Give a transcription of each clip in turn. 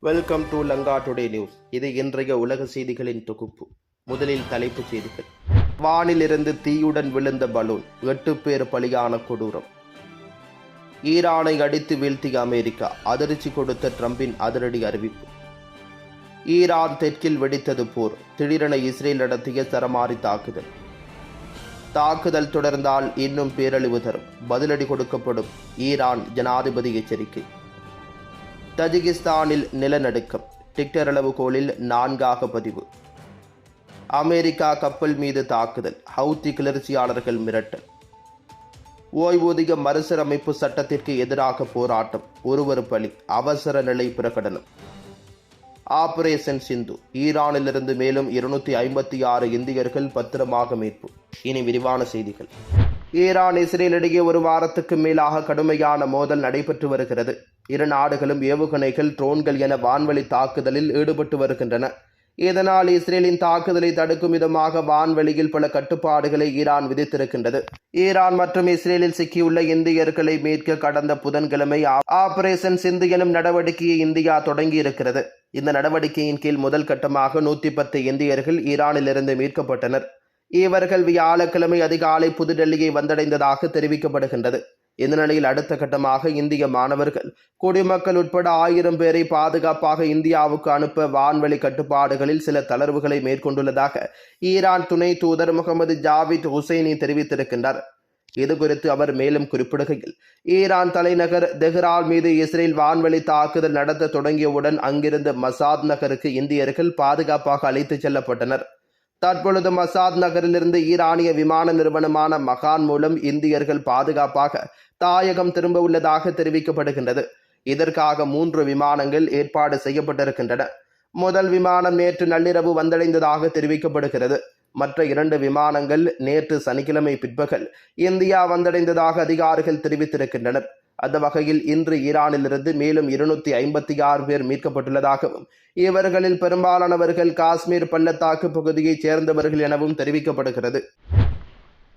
Welcome to Lanka today news. இது இன்றைய உலக செய்திகளின் தொகுப்பு. முதலில் தலைப்புச் செய்திகள். வானிலிருந்து தீயுடன் விழுந்த பலூன், 8 பேர் பலியான கொடூரம். ஈரானை அடித்து வீழ்த்திய அமெரிக்கா, அதிர்ச்சி கொடுத்த ட்ரம்பின் அதிரடி அறிவிப்பு. ஈரான் தெற்கில் வெடித்தது போர், திடீரென இஸ்ரேல் நடத்திய சரமாரி தாக்குதல். தாக்குதல் தொடர்ந்தால் இன்னும் பேரழிவு தரும், பதிலடி கொடுக்கப்படும், ஈரான் ஜனாதிபதி எச்சரிக்கை. தஜிகிஸ்தானில் நிலநடுக்கம், டிக்டர் அளவுகோலில் 4ஆக பதிவு. அமெரிக்கா கப்பல் மீது தாக்குதல், ஹவுத்தி கிளர்ச்சியாளர்கள் மிரட்டல். ஓய்வூதிய மறுசீரமைப்பு சட்டத்திற்கு எதிராக போராட்டம், ஒருவர் பலி, அவசர நிலை பிரகடனம். ஆபரேஷன் சிந்து, ஈரானிலிருந்து மேலும் 256 இந்தியர்கள் பத்திரமாக மீட்பு. இனி விரிவான செய்திகள். ஈரான் இஸ்ரேல் இடையே ஒரு வாரத்துக்கு மேலாக கடுமையான மோதல் நடைபெற்று வருகிறது. இரு நாடுகளும் ஏவுகணைகள், ட்ரோன்கள் என வான்வழி தாக்குதலில் ஈடுபட்டு வருகின்றன. இதனால் இஸ்ரேலின் தாக்குதலை தடுக்கும் விதமாக வான்வெளியில் பல கட்டுப்பாடுகளை ஈரான் விதித்திருக்கின்றது. ஈரான் மற்றும் இஸ்ரேலில் சிக்கியுள்ள இந்தியர்களை மீட்க கடந்த புதன்கிழமை ஆபரேஷன் சிந்து எனும் நடவடிக்கையை இந்தியா தொடங்கி இருக்கிறது. இந்த நடவடிக்கையின் கீழ் முதல் கட்டமாக 110 இந்தியர்கள் ஈரானிலிருந்து மீட்கப்பட்டனர். இவர்கள் வியாழக்கிழமை அதிகாலை புதுடெல்லியை வந்தடைந்ததாக தெரிவிக்கப்படுகின்றது. இந்த நிலையில் அடுத்த கட்டமாக இந்திய மாணவர்கள், குடிமக்கள் உட்பட 1000 பேரை பாதுகாப்பாக இந்தியாவுக்கு அனுப்ப வான்வெளி கட்டுப்பாடுகளில் சில தளர்வுகளை மேற்கொண்டுள்ளதாக ஈரான் துணை தூதர் முகமது ஜாவித் ஹுசைனி தெரிவித்திருக்கின்றார். இதுகுறித்து அவர் மேலும் குறிப்பிடுகையில், ஈரான் தலைநகர் தெஹ்ரான் மீது இஸ்ரேல் வான்வெளி தாக்குதல் நடத்த தொடங்கியவுடன் அங்கிருந்து மசாத் நகருக்கு இந்தியர்கள் பாதுகாப்பாக அழைத்துச் செல்லப்பட்டனர். தற்பொழுது மசாத் நகரிலிருந்து ஈரானிய விமான நிறுவனமான மகான் மூலம் இந்தியர்கள் பாதுகாப்பாக தாயகம் திரும்ப உள்ளதாக தெரிவிக்கப்படுகின்றது. இதற்காக 3 விமானங்கள் ஏற்பாடு செய்யப்பட்டிருக்கின்றன. முதல் விமானம் நேற்று நள்ளிரவு வந்தடைந்ததாக தெரிவிக்கப்படுகிறது. மற்ற 2 விமானங்கள் நேற்று சனிக்கிழமை பிற்பகல் இந்தியா வந்தடைந்ததாக அதிகாரிகள் தெரிவித்திருக்கின்றனர். அந்த வகையில் இன்று ஈரானிலிருந்து மேலும் 256 பேர் மீட்கப்பட்டுள்ளதாகவும், இவர்களில் பெரும்பாலானவர்கள் காஷ்மீர் பள்ளத்தாக்கு பகுதியைச் சேர்ந்தவர்கள் எனவும் தெரிவிக்கப்படுகிறது.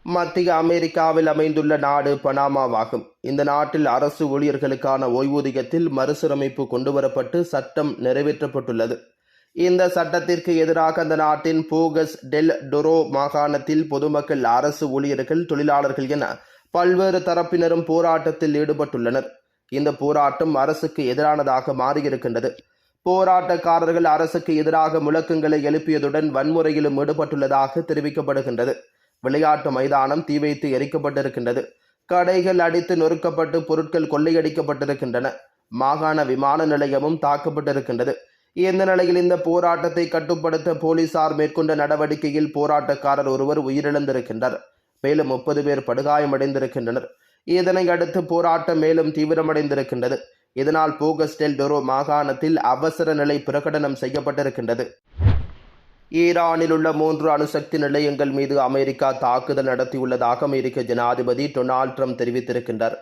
மத்திய அமெரிக்காவில் அமைந்துள்ள நாடு பனாமாவாகும். இந்த நாட்டில் அரசு ஊழியர்களுக்கான ஓய்வூதியத்தில் மறுசீரமைப்பு கொண்டுவரப்பட்டு சட்டம் நிறைவேற்றப்பட்டுள்ளது. இந்த சட்டத்திற்கு எதிராக அந்த நாட்டின் போகஸ் டெல் டொரோ மாகாணத்தில் பொதுமக்கள், அரசு ஊழியர்கள், தொழிலாளர்கள் என பல்வேறு தரப்பினரும் போராட்டத்தில் ஈடுபட்டுள்ளனர். இந்த போராட்டம் அரசுக்கு எதிரானதாக மாறியிருக்கின்றது. போராட்டக்காரர்கள் அரசுக்கு எதிராக முழக்கங்களை எழுப்பியதுடன் வன்முறையிலும் ஈடுபட்டுள்ளதாக தெரிவிக்கப்படுகின்றது. விளையாட்டு மைதானம் தீ வைத்து எரிக்கப்பட்டிருக்கின்றது. கடைகள் அடித்து நொறுக்கப்பட்டு பொருட்கள் கொள்ளையடிக்கப்பட்டிருக்கின்றன. மாகாண விமான நிலையமும் தாக்கப்பட்டிருக்கின்றது. இந்த நிலையில் இந்த போராட்டத்தை கட்டுப்படுத்த போலீசார் மேற்கொண்ட நடவடிக்கையில் போராட்டக்காரர் ஒருவர் உயிரிழந்திருக்கின்றார். மேலும் 30 பேர் படுகாயமடைந்திருக்கின்றனர். இதனை அடுத்து போராட்டம் மேலும் தீவிரமடைந்திருக்கின்றது. இதனால் போகஸ் டெல் டொரோ மாகாணத்தில் அவசர நிலை பிரகடனம் செய்யப்பட்டிருக்கின்றது. ஈரானில் உள்ள 3 அணுசக்தி நிலையங்கள் மீது அமெரிக்கா தாக்குதல் நடத்தியுள்ளதாக அமெரிக்க ஜனாதிபதி டொனால்ட் ட்ரம்ப் தெரிவித்திருக்கின்றார்.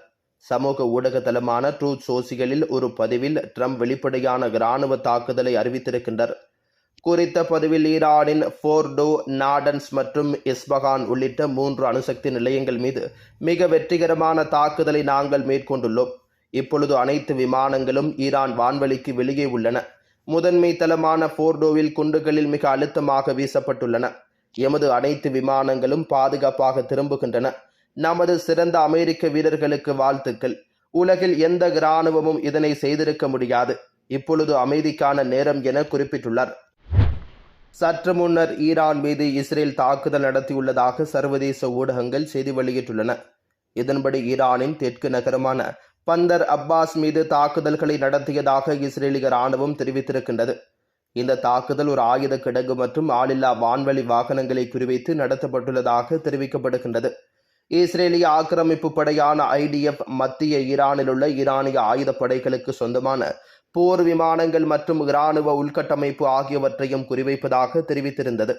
சமூக ஊடக தளமான ட்ரூத் சோசியலில் ஒரு பதிவில் ட்ரம்ப் வெளிப்படையான இராணுவ தாக்குதலை அறிவித்திருக்கின்றார். குறித்த பதிவில் ஈரானின் ஃபோர்டோ, நாடன்ஸ் மற்றும் இஸ்பகான் உள்ளிட்ட 3 அணுசக்தி நிலையங்கள் மீது மிக வெற்றிகரமான தாக்குதலை நாங்கள் மேற்கொண்டுள்ளோம். இப்பொழுது அனைத்து விமானங்களும் ஈரான் வான்வெளிக்கு வெளியே உள்ளன. முதன்மை தளமான ஃபோர்டோவில் குண்டுகளில் மிக அழுத்தமாக வீசப்பட்டுள்ளன. எமது அனைத்து விமானங்களும் பாதுகாப்பாக திரும்புகின்றன. நமது சிறந்த அமெரிக்க வீரர்களுக்கு வாழ்த்துக்கள். உலகில் எந்த இராணுவமும் இதனை செய்திருக்க முடியாது. இப்பொழுது அமைதிக்கான நேரம் என குறிப்பிட்டுள்ளார். சற்று முன்னர் ஈரான் மீது இஸ்ரேல் தாக்குதல் நடத்தியுள்ளதாக சர்வதேச ஊடகங்கள் செய்தி வெளியிட்டுள்ளன. இதன்படி ஈரானின் தெற்கு நகரமான பந்தர் அப்பாஸ் மீது தாக்குதல்களை நடத்தியதாக இஸ்ரேலிய இராணுவம் தெரிவித்திருக்கின்றது. இந்த தாக்குதல் ஒரு ஆயுத கிடங்கு மற்றும் ஆளில்லா வான்வழி வாகனங்களை குறிவைத்து நடத்தப்பட்டுள்ளதாக தெரிவிக்கப்படுகின்றது. இஸ்ரேலிய ஆக்கிரமிப்பு படையான IDF மத்திய ஈரானில் உள்ள ஈரானிய ஆயுதப்படைகளுக்கு சொந்தமான போர் விமானங்கள் மற்றும் இராணுவ உள்கட்டமைப்பு ஆகியவற்றையும் குறிவைப்பதாக தெரிவித்திருந்தது.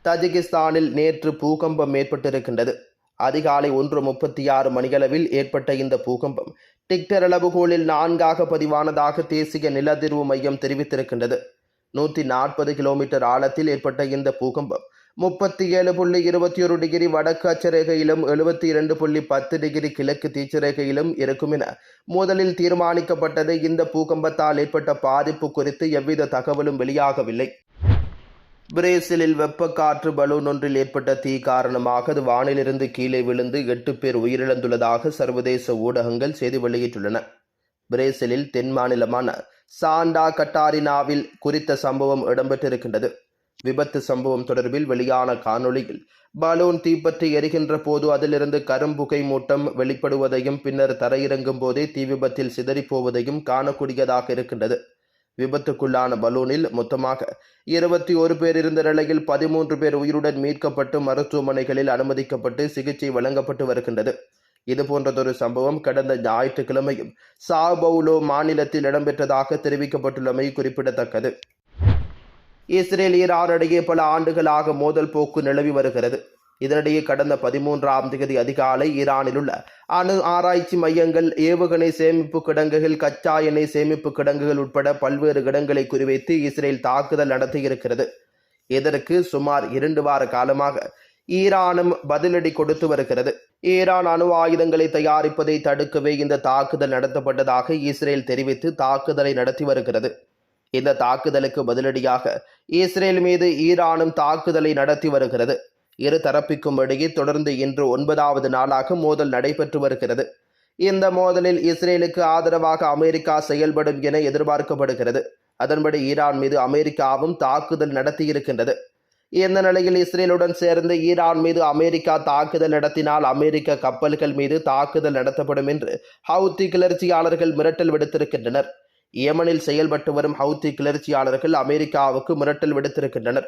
தஜிகிஸ்தானில் நேற்று பூகம்பம் ஏற்பட்டிருக்கின்றது. அதிகாலை 1:36 மணியளவில் ஏற்பட்ட இந்த பூகம்பம் டிக்டர் அளவுகோலில் 4ஆக பதிவானதாக தேசிய நிலதிர்வு மையம் தெரிவித்திருக்கின்றது. 140 கிலோமீட்டர் ஆழத்தில் ஏற்பட்ட இந்த பூகம்பம் 37.21 டிகிரி வடக்கு அட்சரேகையிலும் 72.10 டிகிரி கிழக்கு தீட்சரேகையிலும் இருக்கும் என முதலில் தீர்மானிக்கப்பட்டது. இந்த பூகம்பத்தால் ஏற்பட்ட பாதிப்பு குறித்து எவ்வித தகவலும் வெளியாகவில்லை. பிரேசிலில் வெப்பக்காற்று பலூன் ஒன்றில் ஏற்பட்ட தீ காரணமாக அது வானிலிருந்து கீழே விழுந்து 8 பேர் உயிரிழந்துள்ளதாக சர்வதேச ஊடகங்கள் செய்தி வெளியிட்டுள்ளன. பிரேசிலில் தென் மாநிலமான சாண்டா கட்டாரினாவில் குறித்த சம்பவம் இடம்பெற்றிருக்கின்றது. விபத்து சம்பவம் தொடர்பில் வெளியான காணொளியில் பலூன் தீப்பற்றி எரிகின்ற போது அதிலிருந்து கரும்புகை மூட்டம் வெளிப்படுவதையும் பின்னர் தரையிறங்கும் போதே தீ விபத்தில் சிதறிப்போவதையும் காணக்கூடியதாக இருக்கின்றது. விபத்துக்குள்ளான பலூனில் மொத்தமாக 21 பேர் இருந்த நிலையில் 13 பேர் உயிருடன் மீட்கப்பட்டு மருத்துவமனைகளில் அனுமதிக்கப்பட்டு சிகிச்சை வழங்கப்பட்டு வருகின்றது. இதுபோன்றதொரு சம்பவம் கடந்த ஞாயிற்றுக்கிழமையும் சாவ் பவுலோ மாநிலத்தில் இடம்பெற்றதாக தெரிவிக்கப்பட்டுள்ளமை குறிப்பிடத்தக்கது. இஸ்ரேல் ஈரான் இடையே பல ஆண்டுகளாக மோதல் போக்கு நிலவி வருகிறது. இதனிடையே கடந்த 13ஆம் தேதி அதிகாலை ஈரானில் உள்ள அணு ஆராய்ச்சி மையங்கள், ஏவுகணை சேமிப்பு கிடங்குகள், கச்சா எண்ணெய் சேமிப்பு கிடங்குகள் உட்பட பல்வேறு இடங்களை குறிவைத்து இஸ்ரேல் தாக்குதல் நடத்தியிருக்கிறது. இதற்கு சுமார் 2 வார காலமாக ஈரானும் பதிலடி கொடுத்து வருகிறது. ஈரான் அணு ஆயுதங்களை தயாரிப்பதை தடுக்கவே இந்த தாக்குதல் நடத்தப்பட்டதாக இஸ்ரேல் தெரிவித்து தாக்குதலை நடத்தி வருகிறது. இந்த தாக்குதலுக்கு பதிலடியாக இஸ்ரேல் மீது ஈரானும் தாக்குதலை நடத்தி வருகிறது. இரு தரப்பிற்கும் இடையே தொடர்ந்து இன்று 9வது நாளாக மோதல் நடைபெற்று வருகிறது. இந்த மோதலில் இஸ்ரேலுக்கு ஆதரவாக அமெரிக்கா செயல்படும் என எதிர்பார்க்கப்படுகிறது. அதன்படி ஈரான் மீது அமெரிக்காவும் தாக்குதல் நடத்தியிருக்கின்றது. இந்த நிலையில் இஸ்ரேலுடன் சேர்ந்து ஈரான் மீது அமெரிக்கா தாக்குதல் நடத்தினால் அமெரிக்க கப்பல்கள் மீது தாக்குதல் நடத்தப்படும் என்று ஹவுத்தி கிளர்ச்சியாளர்கள் மிரட்டல் விடுத்திருக்கின்றனர். யேமனில் செயல்பட்டு வரும் ஹவுத்தி கிளர்ச்சியாளர்கள் அமெரிக்காவுக்கு மிரட்டல் விடுத்திருக்கின்றனர்.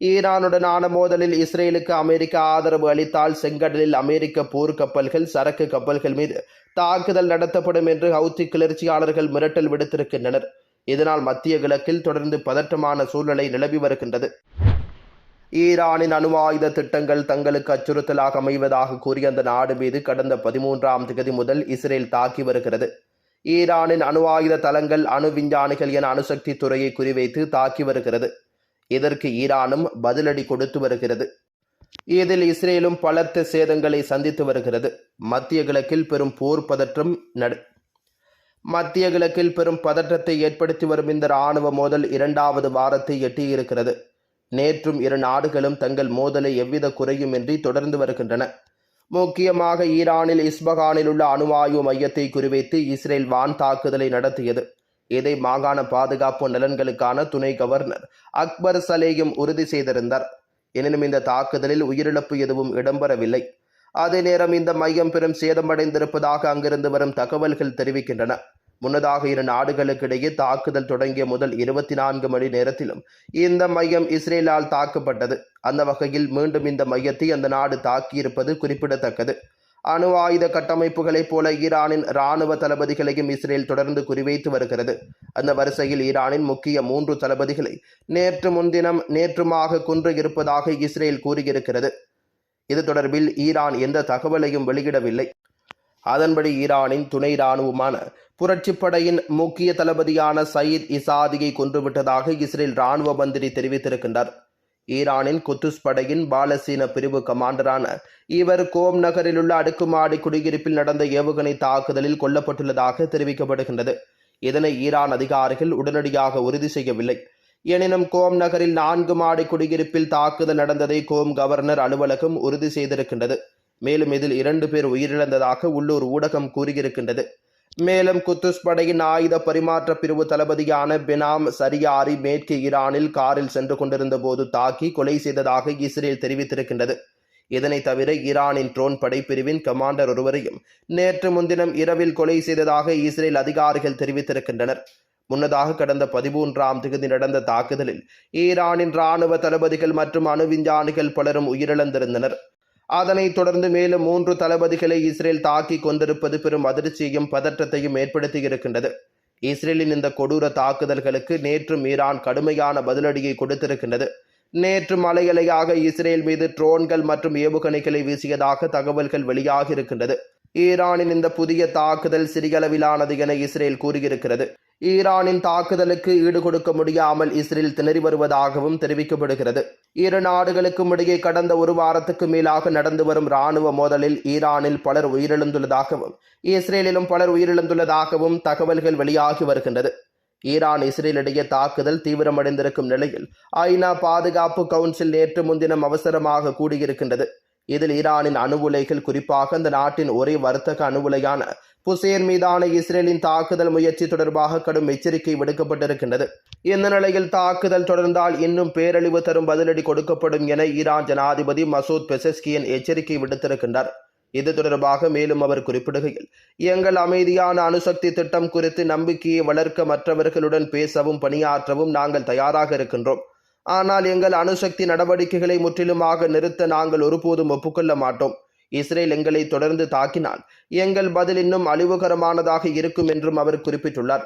ஈரானுடனான மோதலில் இஸ்ரேலுக்கு அமெரிக்கா ஆதரவு அளித்தால் செங்கடலில் அமெரிக்க போர்க்கப்பல்கள், சரக்கு கப்பல்கள் மீது தாக்குதல் நடத்தப்படும் என்று ஹவுத்தி கிளர்ச்சியாளர்கள் மிரட்டல் விடுத்திருக்கின்றனர். இதனால் மத்திய கிழக்கில் தொடர்ந்து பதற்றமான சூழ்நிலை நிலவி வருகின்றது. ஈரானின் அணு ஆயுத திட்டங்கள் தங்களுக்கு அச்சுறுத்தலாக அமைவதாக கூறிய அந்த நாடு மீது கடந்த 13ஆம் தேதி முதல் இஸ்ரேல் தாக்கி வருகிறது. ஈரானின் அணு ஆயுத தளங்கள், அணு விஞ்ஞானிகள் என அணுசக்தி துறையை குறிவைத்து தாக்கி வருகிறது. இதற்கு ஈரானும் பதிலடி கொடுத்து வருகிறது. இதில் இஸ்ரேலும் பலத்த சேதங்களை சந்தித்து வருகிறது. மத்திய கிழக்கில் பெரும் பதற்றத்தை ஏற்படுத்தி வரும் இந்த இராணுவ மோதல் 2வது வாரத்தை எட்டியிருக்கிறது. நேற்றும் இரு நாடுகளும் தங்கள் மோதலை எவ்வித குறையுமின்றி தொடர்ந்து வருகின்றன. முக்கியமாக ஈரானில் இஸ்பகானில் உள்ள அணுவாயு மையத்தை குறிவைத்து இஸ்ரேல் வான் தாக்குதலை நடத்தியது. இதை மாகாண பாதுகாப்பு நலன்களுக்கான துணை கவர்னர் அக்பர் சலேயும் உறுதி செய்திருந்தார். எனினும் இந்த தாக்குதலில் உயிரிழப்பு எதுவும் இடம்பெறவில்லை. அதே நேரம் இந்த மையம் பெரும் சேதமடைந்திருப்பதாக அங்கிருந்து வரும் தகவல்கள் தெரிவிக்கின்றன. முன்னதாக இரு நாடுகளுக்கிடையே தாக்குதல் தொடங்கிய முதல் 24 மணி நேரத்திலும் இந்த மையம் இஸ்ரேலால் தாக்கப்பட்டது. அந்த வகையில் மீண்டும் இந்த மையத்தை அந்த நாடு தாக்கியிருப்பது குறிப்பிடத்தக்கது. அணு ஆயுத கட்டமைப்புகளைப் போல ஈரானின் இராணுவ தளபதிகளையும் இஸ்ரேல் தொடர்ந்து குறிவைத்து வருகிறது. அந்த வரிசையில் ஈரானின் முக்கிய 3 தளபதிகளை நேற்றுமாக கொன்று இருப்பதாக இஸ்ரேல் கூறியிருக்கிறது. இது தொடர்பில் ஈரான் எந்த தகவலையும் வெளியிடவில்லை. அதன்படி ஈரானின் துணை இராணுவமான புரட்சிப்படையின் முக்கிய தளபதியான சயீத் இசாதியை கொன்றுவிட்டதாக இஸ்ரேல் இராணுவ மந்திரி தெரிவித்திருக்கின்றார். ஈரானின் குத்துஸ் படையின் பாலசீன பிரிவு கமாண்டரான இவர் கோம் நகரில் உள்ள அடுக்குமாடி குடியிருப்பில் நடந்த ஏவுகணை தாக்குதலில் கொல்லப்பட்டுள்ளதாக தெரிவிக்கப்படுகின்றது. இதனை ஈரான் அதிகாரிகள் உடனடியாக உறுதி செய்யவில்லை. எனினும் கோம் நகரில் 4 மாடி குடியிருப்பில் தாக்குதல் நடந்ததை கோம் கவர்னர் அலுவலகம் உறுதி செய்திருக்கின்றது. மேலும் இதில் 2 பேர் உயிரிழந்ததாக உள்ளூர் ஊடகம் கூறியிருக்கின்றது. மேலும் குத்துஸ் படையின் ஆயுத பரிமாற்ற பிரிவு தளபதியான பெனாம் சரியாரி மேற்கு ஈரானில் காரில் சென்று கொண்டிருந்த போது தாக்கி கொலை செய்ததாக இஸ்ரேல் தெரிவித்திருக்கின்றது. இதனை தவிர ஈரானின் ட்ரோன் படைப்பிரிவின் கமாண்டர் ஒருவரையும் நேற்று முன்தினம் இரவில் கொலை செய்ததாக இஸ்ரேல் அதிகாரிகள் தெரிவித்திருக்கின்றனர். முன்னதாக கடந்த 13ஆம் தேதி நடந்த தாக்குதலில் ஈரானின் இராணுவ தளபதிகள் மற்றும் அணு விஞ்ஞானிகள் பலரும் உயிரிழந்திருந்தனர். அதனைத் தொடர்ந்து மேலும் 3 தளபதிகளை இஸ்ரேல் தாக்கி கொண்டிருப்பது பெரும் அதிர்ச்சியையும் பதற்றத்தையும் ஏற்படுத்தியிருக்கின்றது. இஸ்ரேலின் இந்த கொடூர தாக்குதல்களுக்கு நேற்றும் ஈரான் கடுமையான பதிலடியை கொடுத்திருக்கின்றது. நேற்று மலையலையாக இஸ்ரேல் மீது ட்ரோன்கள் மற்றும் ஏவுகணைகளை வீசியதாக தகவல்கள் வெளியாகி இருக்கின்றது. ஈரானின் இந்த புதிய தாக்குதல் சிறியளவிலானது என இஸ்ரேல் கூறியிருக்கிறது. ஈரானின் தாக்குதலுக்கு ஈடுகொடுக்க முடியாமல் இஸ்ரேல் திணறி வருவதாகவும் தெரிவிக்கப்படுகிறது. இரு நாடுகளுக்கும் இடையே கடந்த ஒரு வாரத்துக்கு மேலாக நடந்து வரும் இராணுவ மோதலில் ஈரானில் பலர் உயிரிழந்துள்ளதாகவும் இஸ்ரேலிலும் பலர் உயிரிழந்துள்ளதாகவும் தகவல்கள் வெளியாகி வருகின்றது. ஈரான் இஸ்ரேல் இடையே தாக்குதல் தீவிரமடைந்திருக்கும் நிலையில் ஐநா பாதுகாப்பு கவுன்சில் நேற்று முன்தினம் அவசரமாக கூடியிருக்கின்றது. இதில் ஈரானின் அணு உலைகள், குறிப்பாக அந்த நாட்டின் ஒரே வர்த்தக அணு உலையான புசேர் மீதான இஸ்ரேலின் தாக்குதல் முயற்சி தொடர்பாக கடும் எச்சரிக்கை விடுக்கப்பட்டிருக்கின்றது. இந்த நிலையில் தாக்குதல் தொடர்ந்தால் இன்னும் பேரழிவு தரும் பதிலடி கொடுக்கப்படும் என ஈரான் ஜனாதிபதி மசூத் பெசஸ்கியன் எச்சரிக்கை விடுத்திருக்கின்றார். இது தொடர்பாக மேலும் அவர் குறிப்பிடுகையில், எங்கள் அமைதியான அணுசக்தி திட்டம் குறித்து நம்பிக்கையை வளர்க்க மற்றவர்களுடன் பேசவும் பணியாற்றவும் நாங்கள் தயாராக இருக்கின்றோம். ஆனால் எங்கள் அணுசக்தி நடவடிக்கைகளை முற்றிலுமாக நிறுத்த நாங்கள் ஒருபோதும் ஒப்புக்கொள்ள மாட்டோம். இஸ்ரேல் எங்களை தொடர்ந்து தாக்கினால் எங்கள் பதில் இன்னும் அழிவுகரமானதாக இருக்கும் என்றும் அவர் குறிப்பிட்டுள்ளார்.